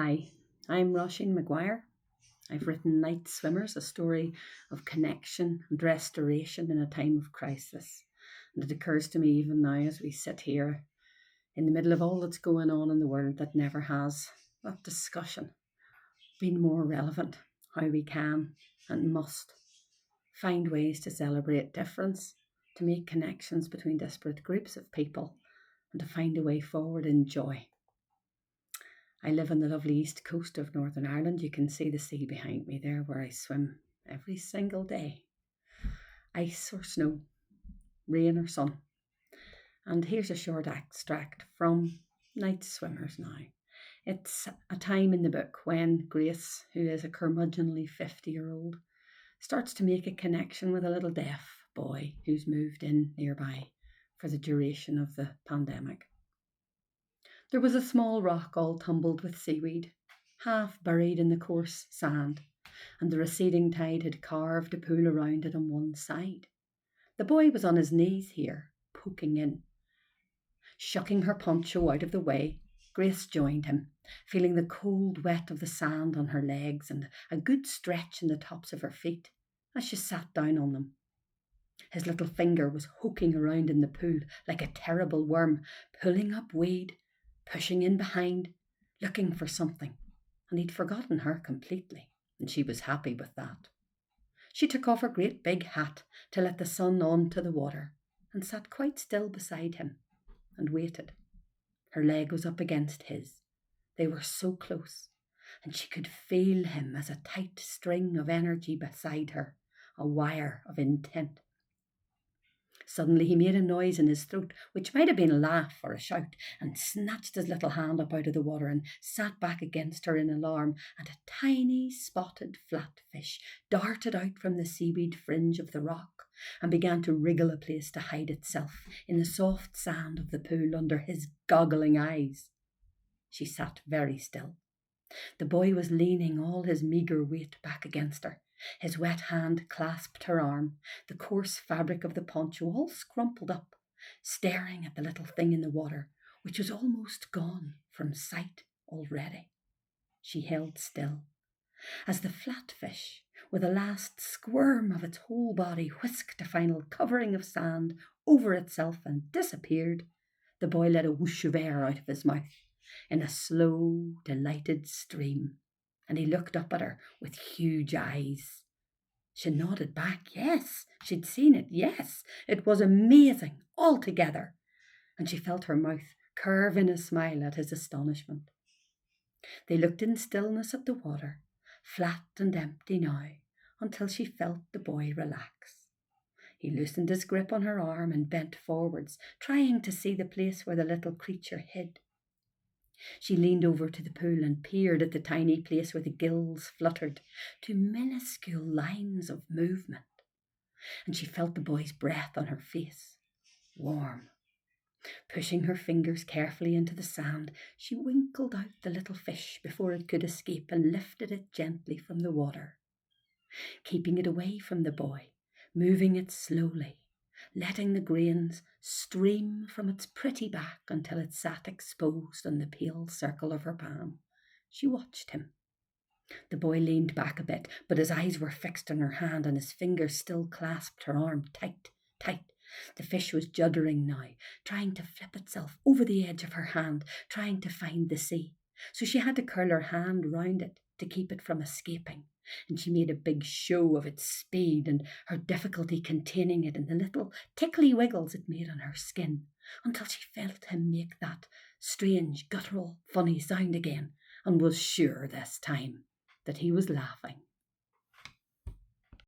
Hi, I'm Roisin Maguire. I've written Night Swimmers, a story of connection and restoration in a time of crisis. And it occurs to me even now as we sit here in the middle of all that's going on in the world that never has that discussion been more relevant. How we can and must find ways to celebrate difference, to make connections between disparate groups of people, and to find a way forward in joy. I live on the lovely east coast of Northern Ireland. You can see the sea behind me there where I swim every single day. Ice or snow, rain or sun. And here's a short extract from Night Swimmers now. It's a time in the book when Grace, who is a curmudgeonly 50-year-old, starts to make a connection with a little deaf boy who's moved in nearby for the duration of the pandemic. There was a small rock all tumbled with seaweed, half buried in the coarse sand, and the receding tide had carved a pool around it on one side. The boy was on his knees here, poking in. Shucking her poncho out of the way, Grace joined him, feeling the cold wet of the sand on her legs and a good stretch in the tops of her feet as she sat down on them. His little finger was hoking around in the pool like a terrible worm, pulling up weed, pushing in behind, looking for something, and he'd forgotten her completely, and she was happy with that. She took off her great big hat to let the sun on to the water and sat quite still beside him and waited. Her leg was up against his. They were so close, and she could feel him as a tight string of energy beside her, a wire of intent. Suddenly he made a noise in his throat, which might have been a laugh or a shout, and snatched his little hand up out of the water and sat back against her in alarm, and a tiny spotted flatfish darted out from the seaweed fringe of the rock and began to wriggle a place to hide itself in the soft sand of the pool under his goggling eyes. She sat very still. The boy was leaning all his meagre weight back against her. His wet hand clasped her arm, the coarse fabric of the poncho all scrumpled up, staring at the little thing in the water, which was almost gone from sight already. She held still. As the flatfish, with a last squirm of its whole body, whisked a final covering of sand over itself and disappeared, the boy let a whoosh of air out of his mouth in a slow, delighted stream, and he looked up at her with huge eyes. She nodded back. Yes, she'd seen it. Yes, it was amazing altogether. And she felt her mouth curve in a smile at his astonishment. They looked in stillness at the water, flat and empty now, until she felt the boy relax. He loosened his grip on her arm and bent forwards, trying to see the place where the little creature hid. She leaned over to the pool and peered at the tiny place where the gills fluttered to minuscule lines of movement. And she felt the boy's breath on her face, warm. Pushing her fingers carefully into the sand, she winkled out the little fish before it could escape and lifted it gently from the water, keeping it away from the boy, moving it slowly, letting the grains stream from its pretty back until it sat exposed on the pale circle of her palm. She watched him. The boy leaned back a bit, but his eyes were fixed on her hand and his fingers still clasped her arm tight, tight. The fish was juddering now, trying to flip itself over the edge of her hand, trying to find the sea. So she had to curl her hand round it to keep it from escaping. And she made a big show of its speed and her difficulty containing it and the little tickly wiggles it made on her skin, until she felt him make that strange, guttural, funny sound again, and was sure this time that he was laughing.